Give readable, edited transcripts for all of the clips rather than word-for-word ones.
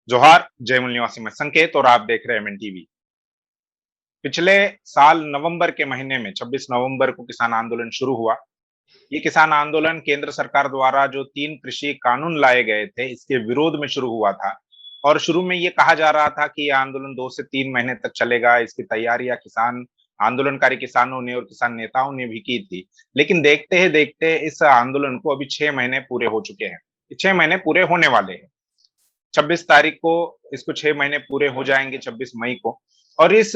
जोहार, जयमूल निवासी मैं संकेत और आप देख रहे हैं एमएन टीवी। पिछले साल नवंबर के महीने में 26 नवंबर को किसान आंदोलन शुरू हुआ। ये किसान आंदोलन केंद्र सरकार द्वारा जो 3 कृषि कानून लाए गए थे, इसके विरोध में शुरू हुआ था और शुरू में ये कहा जा रहा था कि ये आंदोलन 2 से 3 महीने तक चलेगा। इसकी तैयारियां किसान आंदोलनकारी किसानों ने और किसान नेताओं ने भी की थी। लेकिन देखते ही देखते इस आंदोलन को अभी 6 महीने पूरे हो चुके हैं। 6 महीने पूरे होने वाले हैं। 26 तारीख को इसको 6 महीने पूरे हो जाएँगे 26 मई को और इस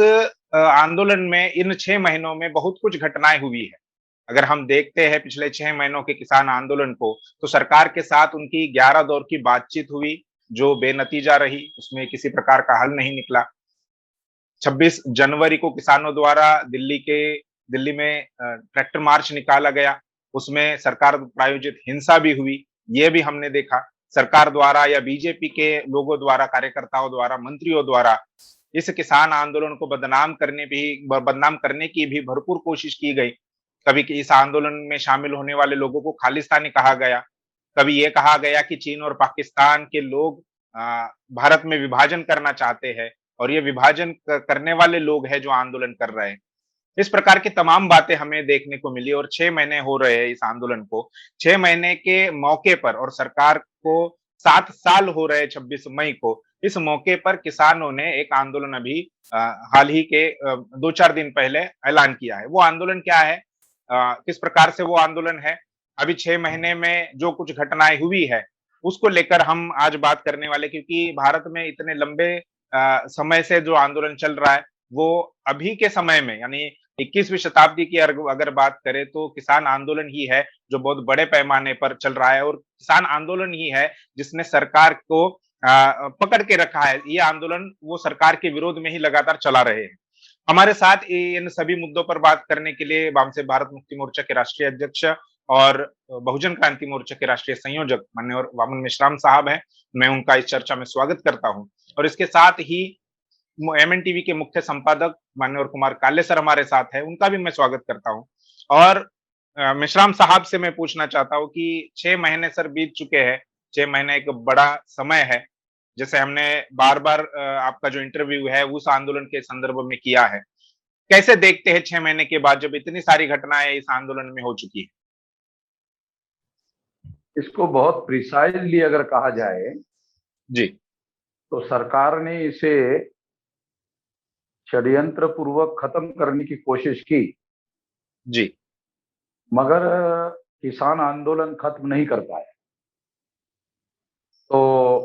आंदोलन में इन 6 महीनों में बहुत कुछ घटनाएँ हुई है। अगर हम देखते हैं पिछले 6 महीनों के किसान आंदोलन को, तो सरकार के साथ उनकी 11 दौर की बातचीत हुई, जो बेनतीजा रही, उसमें किसी प्रकार का हल नहीं निकला। 26 जनवरी को किसानों द्वारा दिल्ली में ट्रैक्टर मार्च निकाला गया, उसमें सरकार प्रायोजित हिंसा भी हुई, ये भी हमने देखा। सरकार द्वारा या बीजेपी के लोगों द्वारा, कार्यकर्ताओं द्वारा, मंत्रियों द्वारा इस किसान आंदोलन को बदनाम करने की भी भरपूर कोशिश की गई। कभी कि इस आंदोलन में शामिल होने वाले लोगों को खालिस्तानी कहा गया, कभी ये कहा गया कि चीन और पाकिस्तान के लोग भारत में विभाजन करना चाहते हैं और ये विभाजन करने वाले लोग हैं जो आंदोलन कर रहे हैं। इस प्रकार की तमाम बातें हमें देखने को मिली और 6 महीने हो रहे हैं इस आंदोलन को। 6 महीने के मौके पर और सरकार को 7 साल हो रहे हैं 26 मई को, इस मौके पर किसानों ने एक आंदोलन अभी हाल ही के 2-4 दिन पहले ऐलान किया है। वो आंदोलन क्या है? किस प्रकार से वो आंदोलन है? अभी 6 महीने में जो कुछ घटनाएँ हुई है, उसको लेकर हम आज बात करने वाले, क्योंकि भारत में इतने लंबे समय से जो आंदोलन चल रहा है, वो अभी के समय में यानी 21वीं शताब्दी की अगर बात करें तो किसान आंदोलन ही है जो बहुत बड़े पैमाने पर चल रहा है और किसान आंदोलन ही है जिसने सरकार को पकड़ के रखा है। ये आंदोलन वो सरकार के विरोध में ही लगातार चला रहे हैं। हमारे साथ इन सभी मुद्दों पर बात करने के लिए वामसे भारत मुक्ति मोर्चा के राष्ट्रीय अध्यक्ष और बहुजन क्रांति मोर्चा के राष्ट्रीय संयोजक माननीय वामन मेश्राम साहब हैं। मैं उनका इस चर्चा में स्वागत करता हूं और इसके साथ ही एमएन टीवी के मुख्य संपादक माननीय कुमार काले सर हमारे साथ है, उनका भी मैं स्वागत करता हूं। और मेश्राम साहब से मैं पूछना चाहता हूं कि 6 महीने सर बीत चुके हैं। 6 महीने एक बड़ा समय है। जैसे हमने बार-बार आपका जो इंटरव्यू है उस आंदोलन के संदर्भ में किया है। कैसे देखते हैं 6 महीने के बाद जब इतनी सारी घटनाएँ इस आंदोलन में हो चुकी है? इसको बहुत प्रिसाइजली अगर कहा जाए जी, तो सरकार ने इसे षड्यंत्र पूर्वक खत्म करने की कोशिश की, जी, मगर किसान आंदोलन खत्म नहीं कर पाया। तो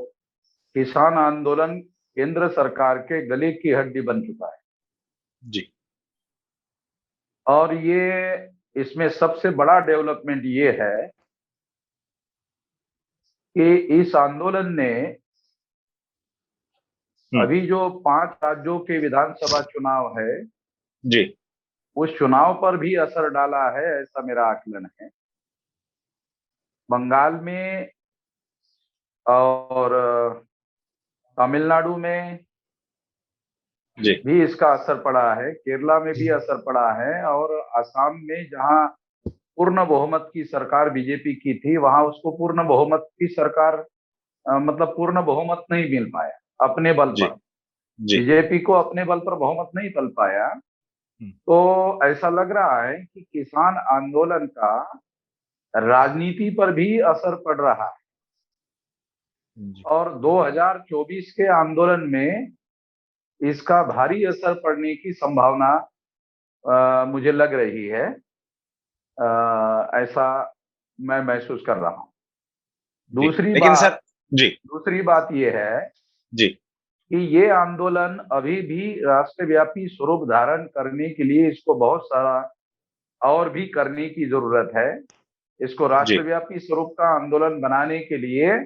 किसान आंदोलन केंद्र सरकार के गले की हड्डी बन चुका है। जी, और ये इसमें सबसे बड़ा डेवलपमेंट ये है कि इस आंदोलन ने अभी जो 5 राज्यों के विधानसभा चुनाव है, जी, उस चुनाव पर भी असर डाला है, ऐसा मेरा आकलन है। बंगाल में और तमिलनाडु में जी, भी इसका असर पड़ा है, केरला में भी असर पड़ा है और असम में जहां पूर्ण बहुमत की सरकार बीजेपी की थी, वहां उसको पूर्ण बहुमत की सरकार मतलब पूर्ण बहुमत नहीं मिल पाया अपने बल जी, पर। जी, बीजेपी को अपने बल पर बहुमत नहीं मिल पाया। तो ऐसा लग रहा है कि किसान आंदोलन का राजनीति पर भी असर पड़ रहा है और 2024 के आंदोलन में इसका भारी असर पड़ने की संभावना मुझे लग रही है। ऐसा मैं महसूस कर रहा हूं। दूसरी बात यह है जी, कि ये आंदोलन अभी भी राष्ट्रव्यापी स्वरूप धारण करने के लिए इसको बहुत सारा और भी करने की जरूरत है। इसको राष्ट्रव्यापी स्वरूप का आंदोलन बनाने के लिए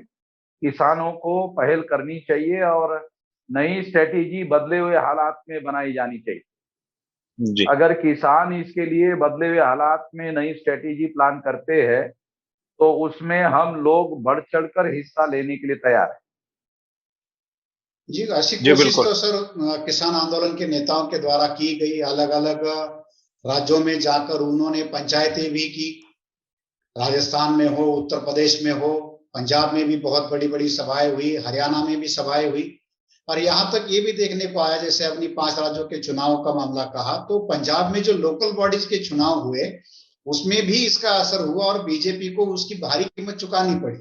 किसानों को पहल करनी चाहिए और नई स्ट्रेटेजी बदले हुए हालात में बनाई जानी चाहिए। जी, अगर किसान इसके लिए बदले हुए हालात में नई स्ट्रेटेजी प्लान करते हैं तो उसमें हम लोग बढ़ चढ़कर हिस्सा लेने के लिए तैयार हैं। जी, ऐसी कोशिश तो सर किसान आंदोलन के नेताओं के द्वारा की गई। अलग अलग राज्यों में जाकर उन्होंने पंचायतें भी की, राजस्थान में हो, उत्तर प्रदेश में हो, पंजाब में भी बहुत बड़ी बड़ी सभाएं हुई, हरियाणा में भी सभाएं हुई, और यहाँ तक ये भी देखने को आया, जैसे अपनी 5 राज्यों के चुनाव का मामला कहा, तो पंजाब में जो लोकल बॉडीज के चुनाव हुए उसमें भी इसका असर हुआ और बीजेपी को उसकी भारी कीमत चुकानी पड़ी।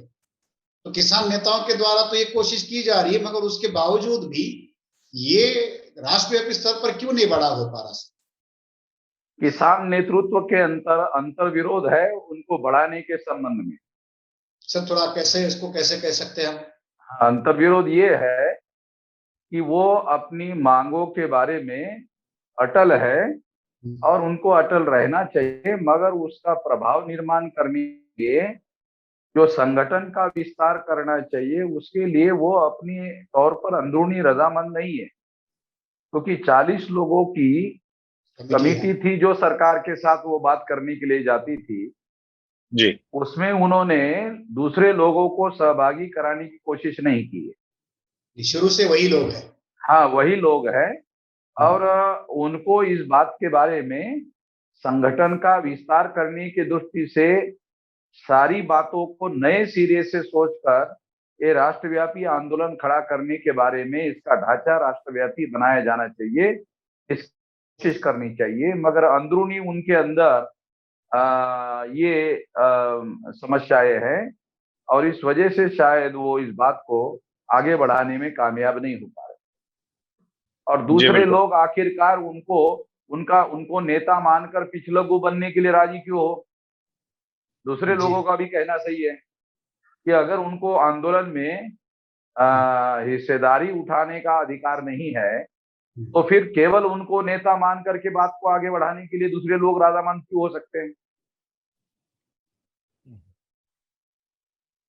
तो किसान नेताओं के द्वारा तो ये कोशिश की जा रही है, मगर उसके बावजूद भी ये राष्ट्रव्यापी स्तर पर क्यों नहीं बढ़ा हो पा रहा? किसान नेतृत्व के अंतर विरोध है उनको बढ़ाने के संबंध में। सर थोड़ा कैसे इसको कैसे कह सकते हैं हम? अंतर विरोध ये है कि वो अपनी मांगों के बारे में अटल है और उनको अटल रहना चाहिए, मगर उसका प्रभाव निर्माण करने के लिए जो संगठन का विस्तार करना चाहिए उसके लिए वो अपनी तौर पर अंदरूनी रजामंद नहीं है, क्योंकि 40 लोगों की कमेटी थी जो सरकार के साथ वो बात करने के लिए जाती थी जी। उसमें उन्होंने दूसरे लोगों को सहभागी कराने की कोशिश नहीं की है। शुरू से वही लोग हैं। हाँ, वही लोग हैं और उनको इस बात के बारे में संगठन का विस्तार करने की दृष्टि से सारी बातों को नए सिरे से सोचकर ये राष्ट्रव्यापी आंदोलन खड़ा करने के बारे में इसका ढांचा राष्ट्रव्यापी बनाया जाना चाहिए, इस कोशिश करनी चाहिए, मगर अंदरूनी उनके अंदर ये समस्याएं हैं और इस वजह से शायद वो इस बात को आगे बढ़ाने में कामयाब नहीं हो पा रहे और दूसरे लोग आखिरकार उनको नेता मानकर पिछलग्गू बनने के लिए राजी क्यों हो। दूसरे लोगों का भी कहना सही है कि अगर उनको आंदोलन में हिस्सेदारी उठाने का अधिकार नहीं है तो फिर केवल उनको नेता मान करके बात को आगे बढ़ाने के लिए दूसरे लोग रजामंद क्यों हो सकते हैं,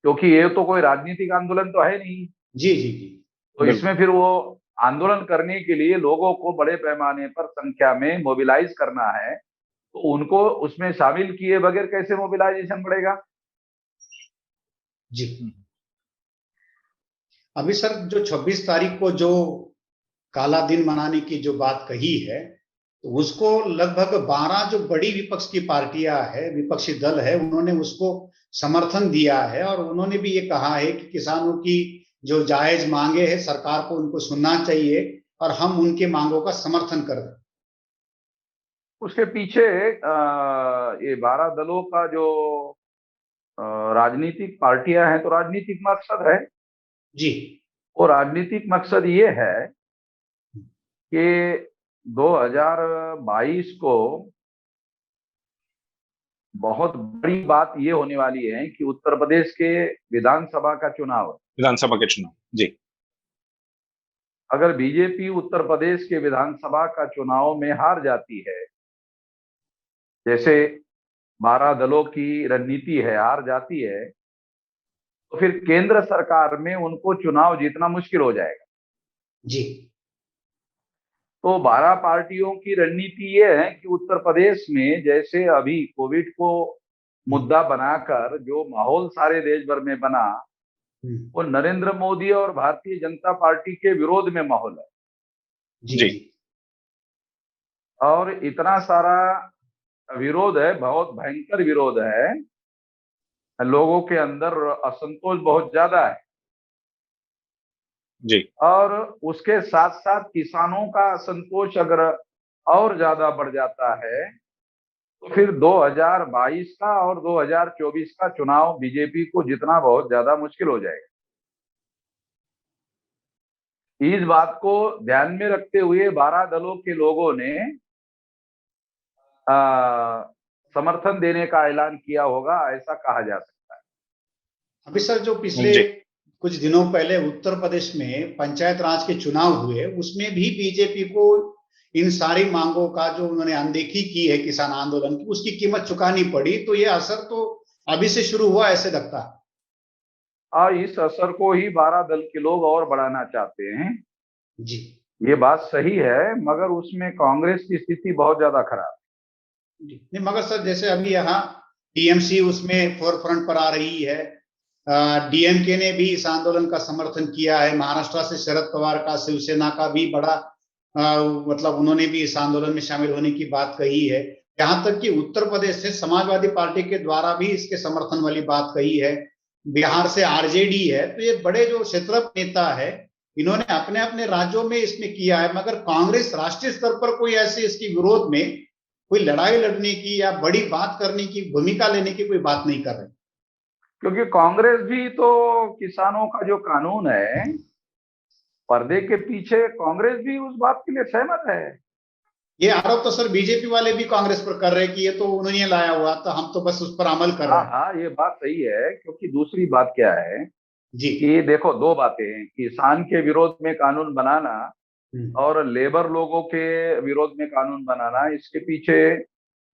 क्योंकि ये तो कोई राजनीतिक आंदोलन तो है नहीं। जी जी जी। तो इसमें फिर वो आंदोलन करने के लिए लोगों को बड़े पैमाने पर संख्या में मोबिलाइज करना है, तो उनको उसमें शामिल किए बगैर कैसे मोबिलाइजेशन बढ़ेगा। जी। अभी सर जो 26 तारीख को जो काला दिन मनाने की जो बात कही है, तो उसको लगभग 12 जो बड़ी विपक्ष की पार्टियां है, विपक्षी दल है, उन्होंने उसको समर्थन दिया है और उन्होंने भी ये कहा है कि किसानों की जो जायज मांगे हैं सरकार को उनको सुनना चाहिए और हम उनके मांगों का समर्थन कर दें। उसके पीछे ये 12 दलों का जो राजनीतिक पार्टियां हैं तो राजनीतिक मकसद है जी। और राजनीतिक मकसद ये है कि 2022 को बहुत बड़ी बात ये होने वाली है कि उत्तर प्रदेश के विधानसभा का चुनाव, विधानसभा के चुनाव जी, अगर बीजेपी उत्तर प्रदेश के विधानसभा का चुनाव में हार जाती है, जैसे 12 दलों की रणनीति है, हार जाती है, तो फिर केंद्र सरकार में उनको चुनाव जीतना मुश्किल हो जाएगा। जी। तो 12 पार्टियों की रणनीति ये है कि उत्तर प्रदेश में जैसे अभी कोविड को मुद्दा बनाकर जो माहौल सारे देश भर में बना, वो नरेंद्र मोदी और भारतीय जनता पार्टी के विरोध में माहौल है। जी। और इतना सारा विरोध है, बहुत भयंकर विरोध है, लोगों के अंदर असंतोष बहुत ज्यादा है जी। और उसके साथ साथ किसानों का असंतोष अगर और ज्यादा बढ़ जाता है तो फिर 2022 का और 2024 का चुनाव बीजेपी को जीतना बहुत ज्यादा मुश्किल हो जाएगा। इस बात को ध्यान में रखते हुए 12 दलों के लोगों ने समर्थन देने का ऐलान किया होगा, ऐसा कहा जा सकता है। अभी सर जो पिछले कुछ दिनों पहले उत्तर प्रदेश में पंचायत राज के चुनाव हुए, उसमें भी बीजेपी को इन सारी मांगों का जो उन्होंने अनदेखी की है किसान आंदोलन की, उसकी कीमत चुकानी पड़ी। तो ये असर तो अभी से शुरू हुआ ऐसे लगता है और इस असर को ही 12 दल के लोग और बढ़ाना चाहते हैं। जी। ये बात सही है, मगर उसमें कांग्रेस की स्थिति बहुत ज्यादा खराब है। नहीं, मगर सर जैसे अभी यहाँ टीएमसी उसमें फोर फ्रंट पर आ रही है, डीएमके ने भी इस आंदोलन का समर्थन किया है, महाराष्ट्र से शरद पवार का, शिवसेना का भी बड़ा मतलब उन्होंने भी इस आंदोलन में शामिल होने की बात कही है। यहाँ तक कि उत्तर प्रदेश से समाजवादी पार्टी के द्वारा भी इसके समर्थन वाली बात कही है। बिहार से आरजेडी है, तो ये बड़े जो क्षेत्र नेता है, इन्होंने अपने अपने राज्यों में इसमें किया है, मगर कांग्रेस राष्ट्रीय स्तर पर कोई ऐसी इसकी विरोध में कोई लड़ाई लड़ने की या बड़ी बात करने की, भूमिका लेने की कोई बात नहीं कर रहे। क्योंकि कांग्रेस भी तो किसानों का जो कानून है, पर्दे के पीछे कांग्रेस भी उस बात के लिए सहमत है। ये आरोप तो सर बीजेपी वाले भी कांग्रेस पर कर रहे हैं कि ये तो उन्होंने लाया हुआ, तो हम तो बस उस पर अमल कर रहे हैं। हाँ, ये बात सही है। क्योंकि दूसरी बात क्या है जी कि देखो, दो बातें हैं, किसान के विरोध में कानून बनाना और लेबर लोगों के विरोध में कानून बनाना। इसके पीछे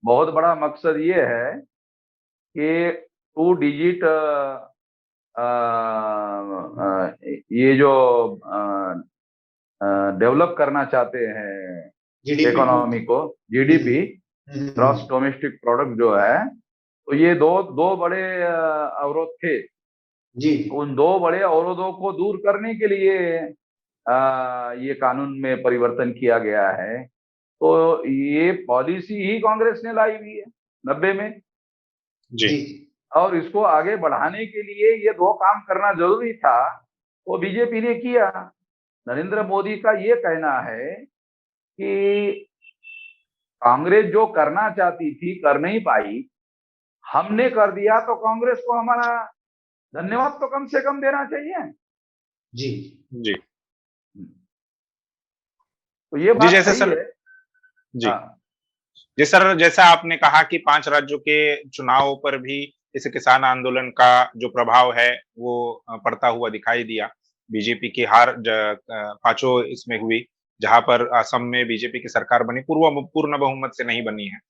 बहुत बड़ा मकसद ये है कि 2 डिजिट ये जो डेवलप करना चाहते हैं जीडीपी इकोनॉमी को, जीडीपी, ग्रॉस डोमेस्टिक प्रोडक्ट जो है, तो ये दो बड़े अवरोध थे। जी उन 2 बड़े अवरोधों को दूर करने के लिए ये कानून में परिवर्तन किया गया है। तो ये पॉलिसी ही कांग्रेस ने लाई हुई है 90 में, जी और इसको आगे बढ़ाने के लिए ये 2 काम करना जरूरी था, वो बीजेपी ने किया। नरेंद्र मोदी का ये कहना है कि कांग्रेस जो करना चाहती थी कर नहीं पाई, हमने कर दिया, तो कांग्रेस को हमारा धन्यवाद तो कम से कम देना चाहिए। जी जी तो ये जी बात जैसे सही सर है। जी हाँ, जी सर, जैसा आपने कहा कि 5 राज्यों के चुनावों पर भी इस किसान आंदोलन का जो प्रभाव है वो पड़ता हुआ दिखाई दिया। बीजेपी की हार पांचों इसमें हुई, जहां पर असम में बीजेपी की सरकार बनी, पूर्ण बहुमत से नहीं बनी है।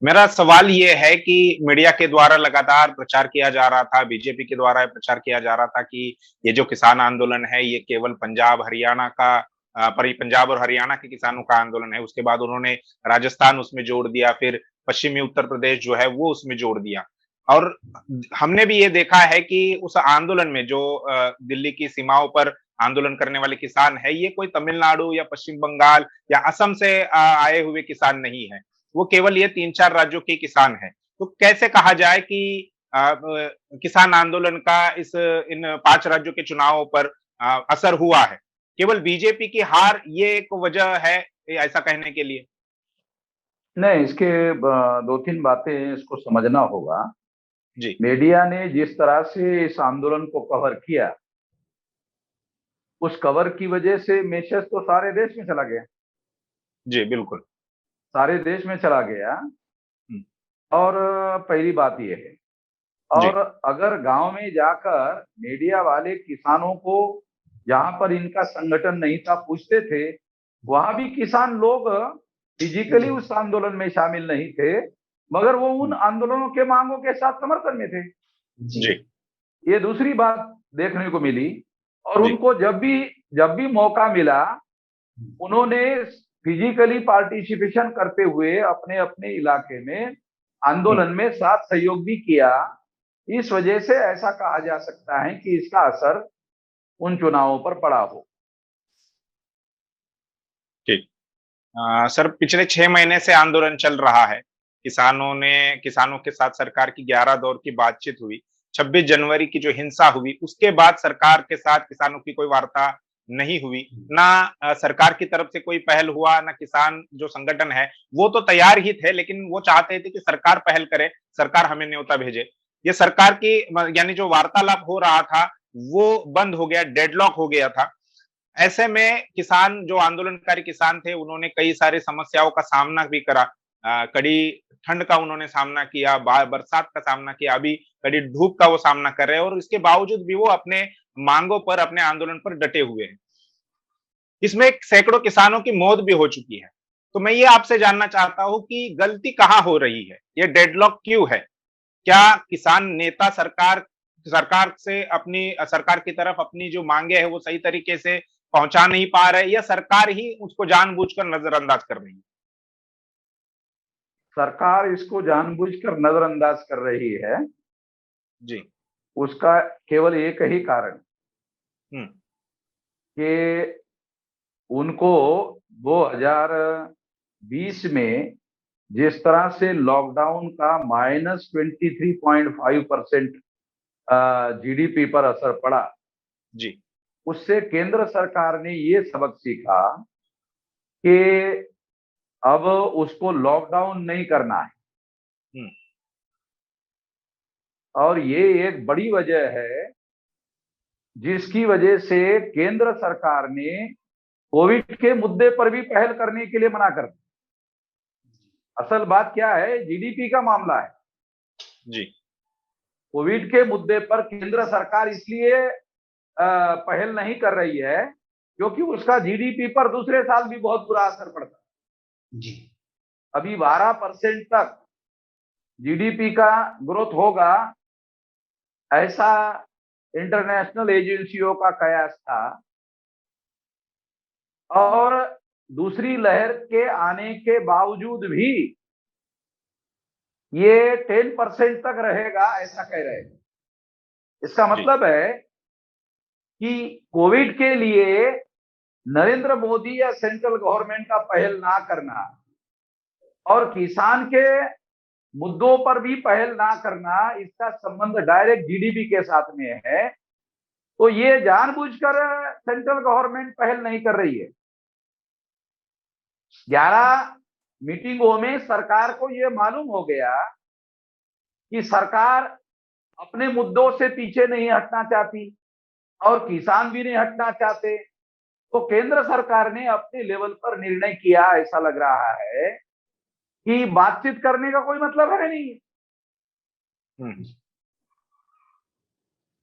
मेरा सवाल ये है कि मीडिया के द्वारा लगातार प्रचार किया जा रहा था, बीजेपी के द्वारा प्रचार किया जा रहा था कि ये जो किसान आंदोलन है ये केवल पंजाब हरियाणा का पंजाब और हरियाणा के किसानों का आंदोलन है। उसके बाद उन्होंने राजस्थान उसमें जोड़ दिया, फिर पश्चिमी उत्तर प्रदेश जो है वो उसमें जोड़ दिया। और हमने भी ये देखा है कि उस आंदोलन में जो दिल्ली की सीमाओं पर आंदोलन करने वाले किसान है, ये कोई तमिलनाडु या पश्चिम बंगाल या असम से आए हुए किसान नहीं है, वो केवल ये 3-4 राज्यों के किसान है। तो कैसे कहा जाए कि किसान आंदोलन का इन 5 राज्यों के चुनावों पर असर हुआ है? केवल बीजेपी की हार ये एक वजह है ऐसा कहने के लिए? नहीं, इसके 2-3 बातें इसको समझना होगा। जी मीडिया ने जिस तरह से इस आंदोलन को कवर किया, उस कवर की वजह से मैसेज तो सारे देश में चला गया, जी बिल्कुल। सारे देश में चला गया। हम्म, और पहली बात ये है, जी और अगर गांव में जाकर मीडिया वाले किसानों को, जहां पर इनका संगठन नहीं था, पूछते थे, वहां भी किसान लोग फिजिकली उस आंदोलन में शामिल नहीं थे, मगर वो उन आंदोलनों के मांगों के साथ समर्थन में थे। जी ये दूसरी बात देखने को मिली। और जी उनको जब भी मौका मिला, उन्होंने फिजिकली पार्टिसिपेशन करते हुए अपने अपने इलाके में आंदोलन में साथ सहयोग भी किया। इस वजह से ऐसा कहा जा सकता है कि इसका असर उन चुनावों पर पड़ा हो। ठीक। सर, पिछले 6 महीने से आंदोलन चल रहा है। किसानों के साथ सरकार की 11 दौर की बातचीत हुई। 26 जनवरी की जो हिंसा हुई, उसके बाद सरकार के साथ किसानों की कोई वार्ता नहीं हुई। ना सरकार की तरफ से कोई पहल हुआ, ना किसान जो संगठन है, वो तो तैयार ही थे, लेकिन वो चाहते थे कि सरकार पहल करे, सरकार हमें न्योता भेजे। ये सरकार की यानी जो वार्तालाप हो रहा था, वो बंद हो गया, डेडलॉक हो गया था। ऐसे में किसान जो आंदोलनकारी किसान थे, उन्होंने कई सारी समस्याओं का सामना भी करा। कड़ी ठंड का उन्होंने सामना किया, बरसात का सामना किया, अभी कड़ी धूप का वो सामना कर रहे हैं, और इसके बावजूद भी वो अपने मांगों पर, अपने आंदोलन पर डटे हुए हैं। इसमें सैकड़ों किसानों की मौत भी हो चुकी है। तो मैं ये आपसे जानना चाहता हूं कि गलती कहां हो रही है? ये डेडलॉक क्यों है? क्या किसान नेता सरकार से सरकार की तरफ अपनी जो मांगे है वो सही तरीके से पहुंचा नहीं पा रहे, या सरकार ही उसको जानबूझकर नजरअंदाज कर रही है? सरकार इसको जानबूझकर नजरअंदाज कर रही है। जी उसका केवल एक ही कारण हम्म कि उनको 2020 में जिस तरह से लॉकडाउन का -23.5% जीडीपी पर असर पड़ा, जी, उससे केंद्र सरकार ने ये सबक सीखा कि अब उसको लॉकडाउन नहीं करना है। हम्म, और ये एक बड़ी वजह है जिसकी वजह से केंद्र सरकार ने कोविड के मुद्दे पर भी पहल करने के लिए मना कर दिया। असल बात क्या है, जीडीपी का मामला है। जी, कोविड के मुद्दे पर केंद्र सरकार इसलिए पहल नहीं कर रही है क्योंकि उसका जीडीपी पर दूसरे साल भी बहुत बुरा असर पड़ता है। जी, अभी 12% तक जीडीपी का ग्रोथ होगा, ऐसा इंटरनेशनल एजेंसियों का कयास था। और दूसरी लहर के आने के बावजूद भी ये 10% तक रहेगा, ऐसा कह रहे हैं। इसका जी, मतलब है कि कोविड के लिए नरेंद्र मोदी या सेंट्रल गवर्नमेंट का पहल ना करना और किसान के मुद्दों पर भी पहल ना करना, इसका संबंध डायरेक्ट जीडीपी के साथ में है। तो ये जानबूझकर सेंट्रल गवर्नमेंट पहल नहीं कर रही है। 11 मीटिंगों में सरकार को ये मालूम हो गया कि सरकार अपने मुद्दों से पीछे नहीं हटना चाहती और किसान भी नहीं हटना चाहते। तो केंद्र सरकार ने अपने लेवल पर निर्णय किया, ऐसा लग रहा है कि बातचीत करने का कोई मतलब है नहीं, हम्म,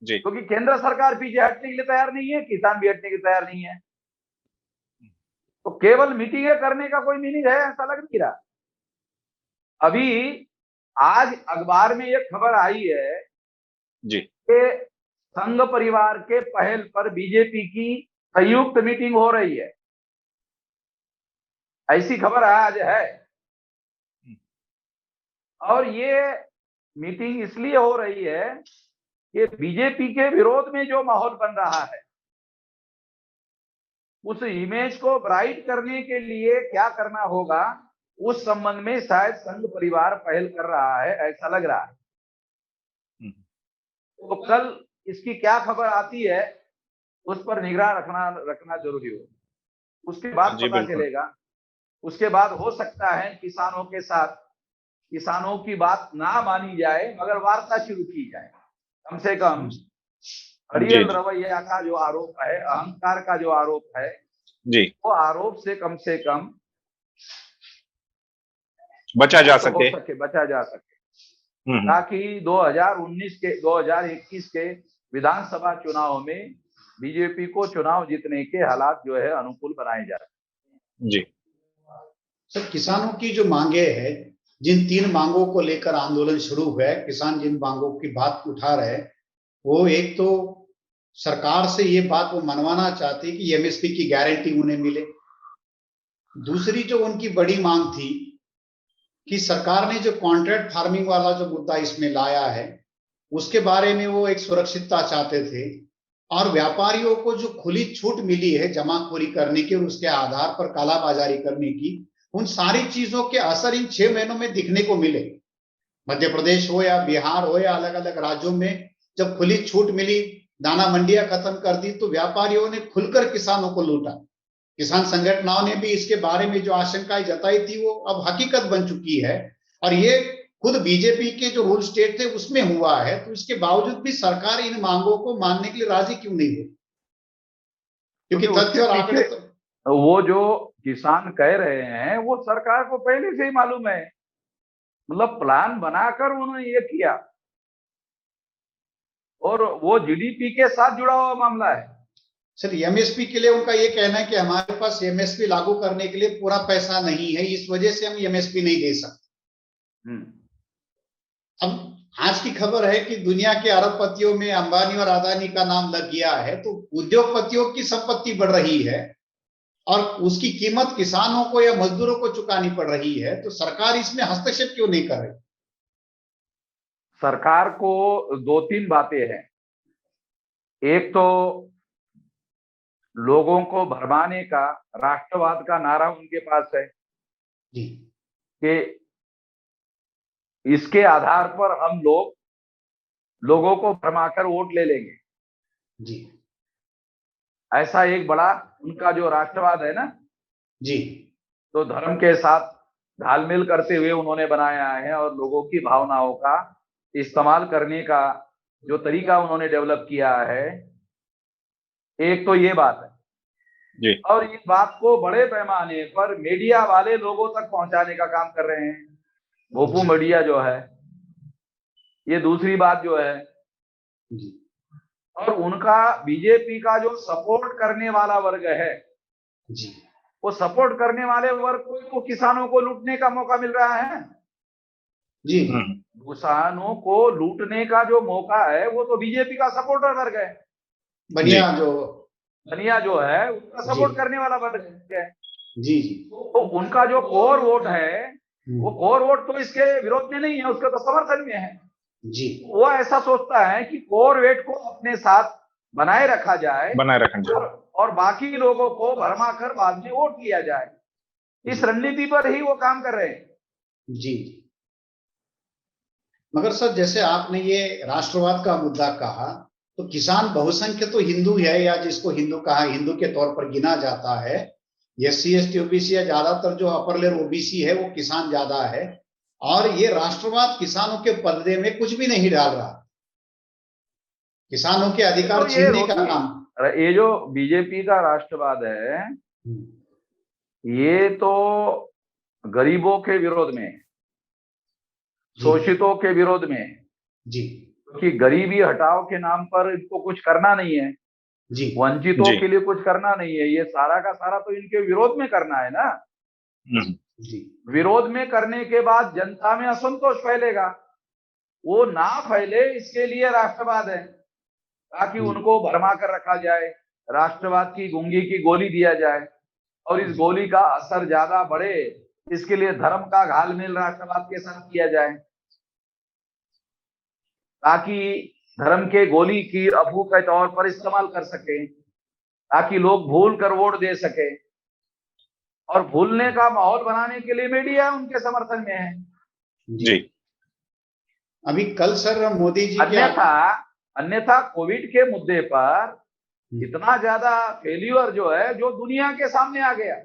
जी, क्योंकि केंद्र सरकार पीछे हटने के लिए तैयार नहीं है, किसान भी हटने के लिए तैयार नहीं है। तो केवल मीटिंगें करने का कोई मीनिंग है, ऐसा लग नहीं रहा। अभी आज अखबार में एक खबर आई है जी, कि संघ परिवार के पहल पर बीजेपी की संयुक्त मीटिंग हो रही है, ऐसी खबर आज है। और ये मीटिंग इसलिए हो रही है कि बीजेपी के विरोध में जो माहौल बन रहा है, उस इमेज को ब्राइट करने के लिए क्या करना होगा, उस संबंध में शायद संघ परिवार पहल कर रहा है, ऐसा लग रहा है। तो कल इसकी क्या खबर आती है, उस पर निगाह रखना जरूरी हो। उसके बाद जी, पता बिल्कुल, चलेगा। उसके बाद हो सकता है किसानों के साथ, किसानों की बात ना मानी जाए मगर वार्ता शुरू की जाए। कम से कम जी, अड़ियल जी, रवैया का जो आरोप है, अहंकार का जो आरोप है, जी, वो आरोप से कम बचा जा मुक्त हो सके। सके, बचा जा सके, हम्म, ताकि 2019 के विधानसभा चुनाव में बीजेपी को चुनाव जीतने के हालात जो है अनुकूल बनाए जा सके। जी, सर किसानों की जो मांगे हैं, जिन 3 मांगों को लेकर आंदोलन शुरू हुआ है, किसान जिन मांगों की बात उठा रहे हैं, वो एक तो सरकार से ये बात वो मनवाना चाहते हैं कि एमएसपी की गारंटी उन्हें मिले। दूसरी जो उनकी बड़ी मांग थी कि सरकार ने जो कॉन्ट्रैक्ट फार्मिंग वाला जो मुद्दा इसमें लाया है, उसके बारे में वो एक सुरक्षितता चाहते थे। और व्यापारियों को जो खुली छूट मिली है जमाखोरी करने की और उसके आधार पर कालाबाजारी करने की, उन सारी चीजों के असर इन 6 महीनों में दिखने को मिले। मध्य प्रदेश हो या बिहार हो या अलग अलग राज्यों में जब खुली छूट मिली, दाना मंडियां खत्म कर दी, तो व्यापारियों ने खुलकर किसानों को लूटा। किसान संगठनों ने भी इसके बारे में जो आशंकाएं जताई थी वो अब हकीकत बन चुकी है। और ये खुद बीजेपी के जो रूल स्टेट थे उसमें हुआ है, तो इसके बावजूद भी सरकार इन मांगों को मानने के लिए राजी क्यों नहीं है? क्योंकि क्योंकि तथ्य उसके और आंकड़े पीछे तो वो जो किसान कह रहे हैं वो सरकार को पहले से ही मालूम है, मतलब प्लान बनाकर उन्होंने ये किया। और वो जीडीपी के साथ जुड़ा हुआ मामला है। सर एमएसपी के लिए उनका ये कहना है कि हमारे पास एमएसपी लागू करने के लिए पूरा पैसा नहीं है, इस वजह से हम एमएसपी नहीं दे सकते। अब आज की खबर है कि दुनिया के अरबपतियों में अंबानी और अदानी का नाम लग गया है, तो उद्योगपतियों की संपत्ति बढ़ रही है और उसकी कीमत किसानों को या मजदूरों को चुकानी पड़ रही है, तो सरकार इसमें हस्तक्षेप क्यों नहीं कर रही? सरकार को 2-3 बातें हैं। एक तो लोगों को भरमाने का, राष्ट्रवाद का नारा उनके पास है जी, कि इसके आधार पर हम लोग लोगों को भरमाकर वोट ले लेंगे। जी ऐसा एक बड़ा उनका जो राष्ट्रवाद है ना, जी तो धर्म के साथ घालमेल करते हुए उन्होंने बनाया है, और लोगों की भावनाओं का इस्तेमाल करने का जो तरीका उन्होंने डेवलप किया है, एक तो ये बात है। जी और इस बात को बड़े पैमाने पर मीडिया वाले लोगों तक पहुंचाने का काम कर रहे हैं, भोपू मीडिया जो है। ये दूसरी बात जो है, जी और उनका बीजेपी का जो सपोर्ट करने वाला वर्ग है, जी वो सपोर्ट करने वाले वर्ग को तो किसानों को लूटने का मौका मिल रहा है। जी किसानों को लूटने का जो मौका है वो तो बीजेपी का सपोर्टर वर्ग है। बनिया जो बनिया जो है उसका सपोर्ट करने वाला वर्ग है। जी जी तो उनका जो कोर वोट है, वो कोर वोट तो इसके विरोध में नहीं है, उसका तो समर्थन में है। जी वो ऐसा सोचता है कि कोर वेट को अपने साथ बनाए रखा जाए, बनाए रखना चाहिए। और बाकी लोगों को भरमा कर बाद में वोट किया जाए। इस रणनीति पर ही वो काम कर रहे हैं। जी मगर सर, जैसे आपने ये राष्ट्रवाद का मुद्दा कहा, तो किसान बहुसंख्य तो हिंदू है, या जिसको हिंदू कहा हिंदू के तौर पर गिना जाता है। SC ST OBC या ज्यादातर जो अपर लेयर OBC है वो किसान ज्यादा है, और ये राष्ट्रवाद किसानों के पल्ले में कुछ भी नहीं डाल रहा, किसानों के अधिकार तो छीनने का काम। ये जो बीजेपी का राष्ट्रवाद है, ये तो गरीबों के विरोध में, शोषितों के विरोध में, जी क्योंकि गरीबी हटाओ के नाम पर इनको कुछ करना नहीं है, जी वंचितों के लिए कुछ करना नहीं है, ये सारा का सारा तो इनके विरोध में करना है ना। जी विरोध में करने के बाद जनता में असंतोष फैलेगा, वो ना फैले इसके लिए राष्ट्रवाद है, ताकि उनको भरमा कर रखा जाए, राष्ट्रवाद की गूंगी की गोली दिया जाए, और इस गोली का असर ज्यादा बढ़े, इसके लिए धर्म का घालमेल राष्ट्रवाद के साथ किया जाए, ताकि धर्म के गोली की अफू के तौर पर इस्तेमाल कर सके, ताकि लोग भूल कर वोट दे सके। और भूलने का माहौल बनाने के लिए मीडिया उनके समर्थन में है। जी अभी कल सर मोदी जी अन्यथा कोविड के मुद्दे पर इतना ज्यादा फेल्यूर जो है, जो दुनिया के सामने आ गया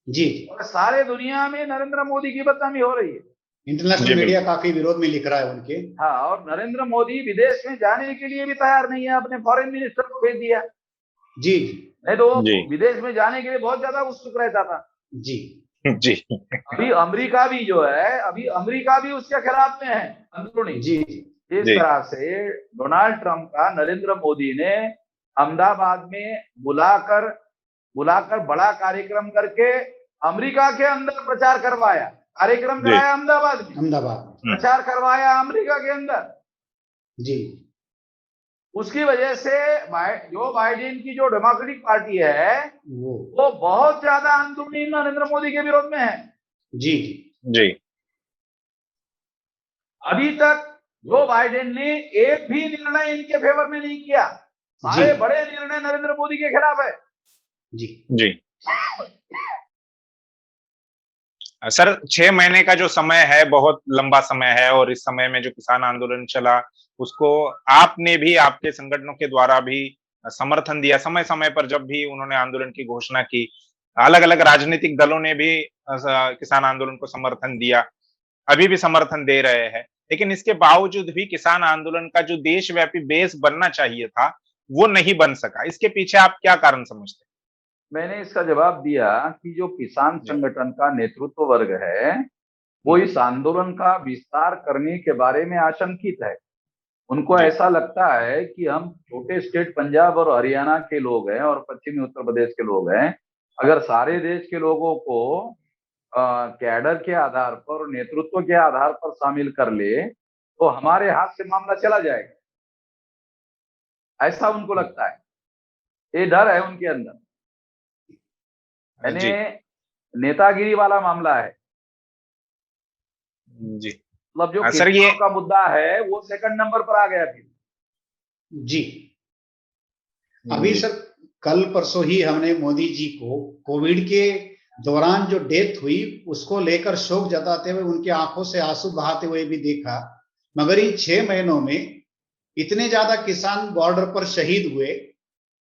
जी, और सारे दुनिया में नरेंद्र मोदी की बदनामी हो रही है। इंटरनेशनल मीडिया काफी विरोध में लिख रहा है उनके। हाँ, और नरेंद्र मोदी विदेश में जाने के लिए भी तैयार नहीं है, अपने फॉरेन मिनिस्टर को भेज दिया। जी नहीं तो विदेश में जाने के लिए बहुत ज्यादा उत्सुक रहता था। जी जी अभी अमेरिका भी जो है, अभी अमेरिका भी उसके खिलाफ में है अंदरूनी। जी इस तरह से डोनाल्ड ट्रंप का नरेंद्र मोदी ने अहमदाबाद में बुलाकर बड़ा कार्यक्रम करके अमेरिका के अंदर प्रचार करवाया, कार्यक्रम कराया अहमदाबाद में, प्रचार करवाया अमेरिका के अंदर। जी उसकी वजह से जो बाइडेन की जो डेमोक्रेटिक पार्टी है वो बहुत ज्यादा अंदरूनी नरेंद्र मोदी के विरोध में है। जी जी अभी तक जो बाइडेन ने एक भी निर्णय इनके फेवर में नहीं किया, सारे बड़े निर्णय नरेंद्र मोदी के खिलाफ है। जी जी सर, 6 महीने का जो समय है बहुत लंबा समय है, और इस समय में जो किसान आंदोलन चला उसको आपने भी, आपके संगठनों के द्वारा भी समर्थन दिया। समय समय पर जब भी उन्होंने आंदोलन की घोषणा की, अलग अलग राजनीतिक दलों ने भी किसान आंदोलन को समर्थन दिया, अभी भी समर्थन दे रहे हैं। लेकिन इसके बावजूद भी किसान आंदोलन का जो देशव्यापी बेस बनना चाहिए था वो नहीं बन सका। इसके पीछे आप क्या कारण समझते हैं? मैंने इसका जवाब दिया कि जो किसान संगठन का नेतृत्व वर्ग है वो इस आंदोलन का विस्तार करने के बारे में आशंकित है। उनको ऐसा लगता है कि हम छोटे स्टेट पंजाब और हरियाणा के लोग हैं और पश्चिमी उत्तर प्रदेश के लोग हैं, अगर सारे देश के लोगों को कैडर के आधार पर, नेतृत्व के आधार पर शामिल कर ले तो हमारे हाथ से मामला चला जाएगा, ऐसा उनको लगता है। ये डर है उनके अंदर। यानी नेतागिरी वाला मामला है जी। मतलब जो किसानों का मुद्दा है वो सेकंड नंबर पर आ गया फिर। जी अभी सर कल परसों ही हमने मोदी जी को कोविड के दौरान जो डेथ हुई उसको लेकर शोक जताते हुए उनकी आंखों से आंसू बहाते हुए भी देखा, मगर इन 6 महीनों में इतने ज्यादा किसान बॉर्डर पर शहीद हुए,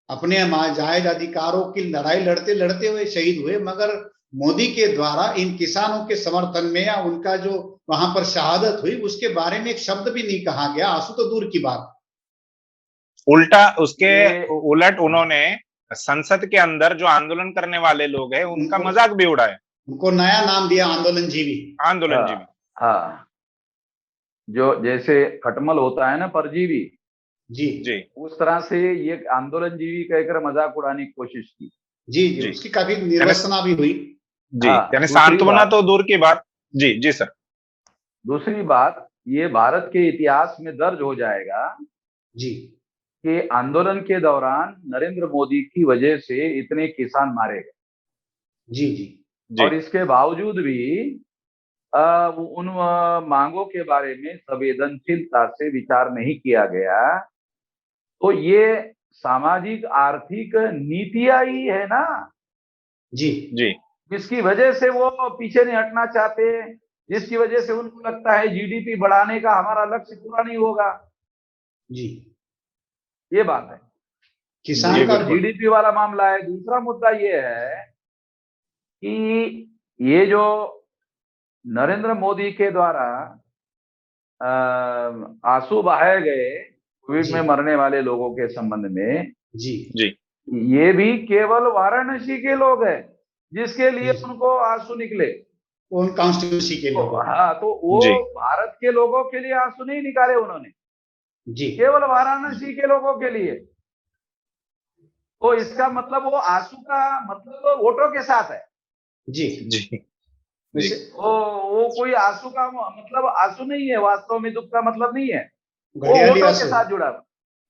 अपने जायज अधिकारों की लड़ाई लड़ते लड़ते हुए शहीद हुए, मगर मोदी के द्वारा इन किसानों के समर्थन में या उनका जो वहां पर शहादत हुई उसके बारे में एक शब्द भी नहीं कहा गया। आंसू तो दूर की बात, उल्टा उसके ये उलट उन्होंने संसद के अंदर जो आंदोलन करने वाले लोग हैं उनका उनको मजाक भी उड़ाया, उनको नया नाम दिया आंदोलन जीवी। आंदोलन जीवी। हाँ, जो जैसे खटमल होता है ना परजीवी, जी जी उस तरह से ये आंदोलन जीवी कहकर मजाक उड़ाने की कोशिश की। जी जी, जी उसकी काफी निर्वसना भी हुई। जी, हाँ, यानी दूसरी सांत्वना बात, तो दूर की बात। जी जी सर। दूसरी बात, ये भारत के इतिहास में दर्ज हो जाएगा जी कि आंदोलन के दौरान नरेंद्र मोदी की वजह से इतने किसान मारे गए, जी जी जी और इसके बावजूद भी उन मांगों के बारे में संवेदनशीलता से विचार नहीं किया गया। तो ये सामाजिक आर्थिक नीतियां ही है ना, जी जी जिसकी वजह से वो पीछे नहीं हटना चाहते, जिसकी वजह से उनको लगता है जीडीपी बढ़ाने का हमारा लक्ष्य पूरा नहीं होगा। जी, ये बात है, किसान ये का तो जीडीपी वाला मामला है। दूसरा मुद्दा ये है कि ये जो नरेंद्र मोदी के द्वारा आंसू बहाए गए कोविड में जी मरने वाले लोगों के संबंध में, जी जी ये भी केवल वाराणसी के लोग हैं जिसके लिए जी, उनको आंसू निकले। उन कॉन्स्टिट्यूंसी के तो लोगों को। हाँ, तो वो जी भारत के लोगों के लिए आंसू नहीं निकाले उन्होंने, जी केवल वाराणसी के लोगों के लिए। तो इसका मतलब वो आंसू का मतलब तो वोटों के साथ है। जी जी जी वो कोई आंसू का मतलब आंसू नहीं है, वास्तव में दुख का मतलब नहीं है, वो घड़ियाली वोटों के आंसू, साथ जुड़ा हुआ।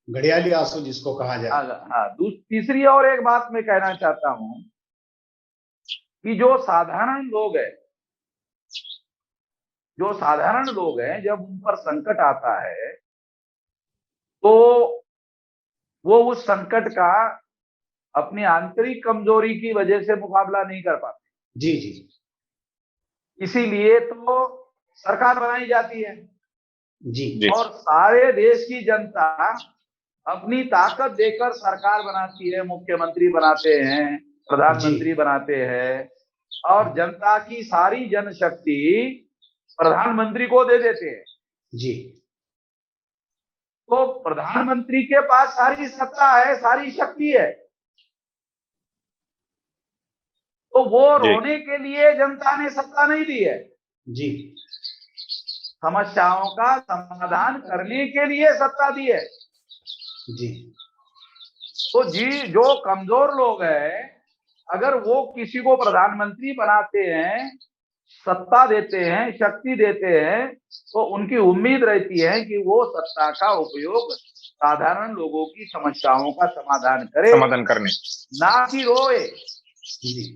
घड़ियाली आंसू जिसको कहा जाए। हाँ, तीसरी और एक बात मैं कहना चाहता हूं कि जो साधारण लोग हैं, जब उन पर संकट आता है तो वो उस संकट का अपनी आंतरिक कमजोरी की वजह से मुकाबला नहीं कर पाते। जी जी इसीलिए तो सरकार बनाई जाती है जी जी और सारे देश की जनता अपनी ताकत देकर सरकार बनाती है, मुख्यमंत्री बनाते हैं, प्रधानमंत्री बनाते हैं, और जनता की सारी जनशक्ति प्रधानमंत्री को दे देते हैं। जी तो प्रधानमंत्री के पास सारी सत्ता है, सारी शक्ति है, तो वो जी रोने के लिए जनता ने सत्ता नहीं दी है, जी समस्याओं का समाधान करने के लिए सत्ता दी है। जी तो जो कमजोर लोग हैं, अगर वो किसी को प्रधानमंत्री बनाते हैं, सत्ता देते हैं, शक्ति देते हैं, तो उनकी उम्मीद रहती है कि वो सत्ता का उपयोग साधारण लोगों की समस्याओं का समाधान करे, समाधान करने। ना कि रोए। जी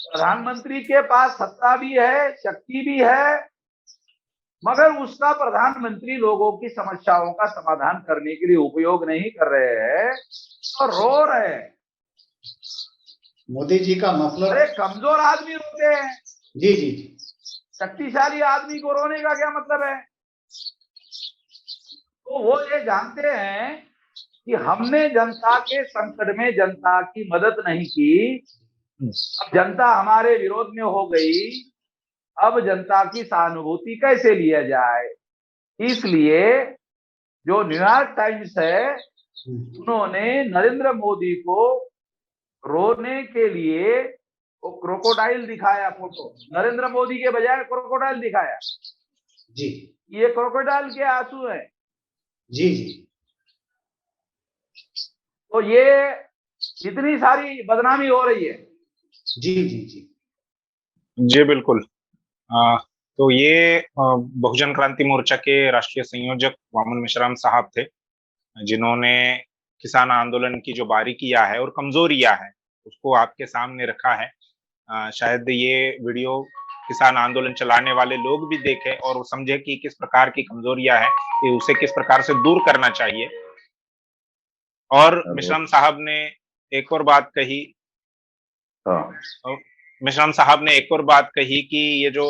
प्रधानमंत्री के पास सत्ता भी है, शक्ति भी है, मगर उसका प्रधानमंत्री लोगों की समस्याओं का समाधान करने के लिए उपयोग नहीं कर रहे हैं और रो रहे हैं। मोदी जी का मतलब, अरे कमजोर आदमी रोते हैं, जी जी जी शक्तिशाली आदमी को रोने का क्या मतलब है? तो वो ये जानते हैं कि हमने जनता के संकट में जनता की मदद नहीं की, अब जनता हमारे विरोध में हो गई, अब जनता की सहानुभूति कैसे लिया जाए। इसलिए जो न्यूयॉर्क टाइम्स है, उन्होंने नरेंद्र मोदी को रोने के लिए वो क्रोकोडाइल दिखाया, फोटो नरेंद्र मोदी के बजाय क्रोकोडाइल दिखाया। जी ये क्रोकोडाइल के आंसू हैं। जी जी तो ये इतनी सारी बदनामी हो रही है। जी जी जी जी बिल्कुल। तो ये बहुजन क्रांति मोर्चा के राष्ट्रीय संयोजक वामन मिश्राम साहब थे, जिन्होंने किसान आंदोलन की जो बारीकियां है और कमजोरियां है उसको आपके सामने रखा है। शायद ये वीडियो किसान आंदोलन चलाने वाले लोग भी देखें और समझे कि किस प्रकार की कमजोरियां है, कि उसे किस प्रकार से दूर करना चाहिए। और मिश्राम साहब ने एक और बात कही, मिश्राम साहब ने एक और बात कही कि ये जो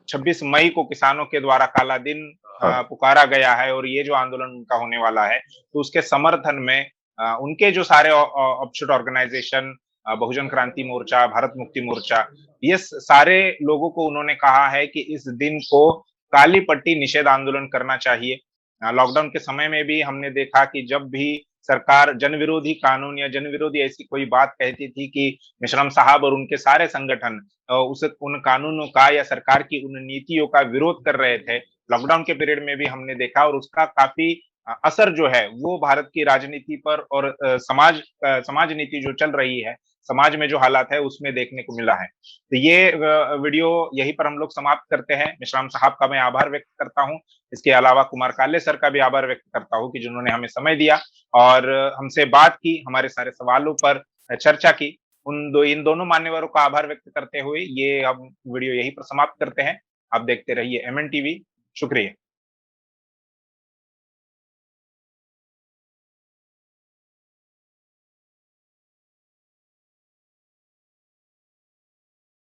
26 मई को किसानों के द्वारा काला दिन पुकारा गया है और ये जो आंदोलन उनका होने वाला है, तो उसके समर्थन में उनके जो सारे ऑफशूट ऑर्गेनाइजेशन, बहुजन क्रांति मोर्चा, भारत मुक्ति मोर्चा, ये सारे लोगों को उन्होंने कहा है कि इस दिन को काली पट्टी निषेध आंदोलन करना चाहिए। लॉकडाउन के समय में भी हमने देखा कि जब भी सरकार जनविरोधी कानून या जनविरोधी ऐसी कोई बात कहती थी कि मेश्राम साहब और उनके सारे संगठन उन कानूनों का या सरकार की उन नीतियों का विरोध कर रहे थे। लॉकडाउन के पीरियड में भी हमने देखा और उसका काफी असर जो है वो भारत की राजनीति पर और समाज नीति जो चल रही है, समाज में जो हालात है उसमें देखने को मिला है। तो ये वीडियो यहीं पर हम लोग समाप्त करते हैं। मेश्राम साहब का मैं आभार व्यक्त करता हूँ। इसके अलावा कुमार काले सर का भी आभार व्यक्त करता हूँ कि जिन्होंने हमें समय दिया और हमसे बात की, हमारे सारे सवालों पर चर्चा की। इन दोनों मान्यवरों का आभार व्यक्त करते हुए ये हम वीडियो यहीं पर समाप्त करते हैं। आप देखते रहिए एमएन टीवी। शुक्रिया।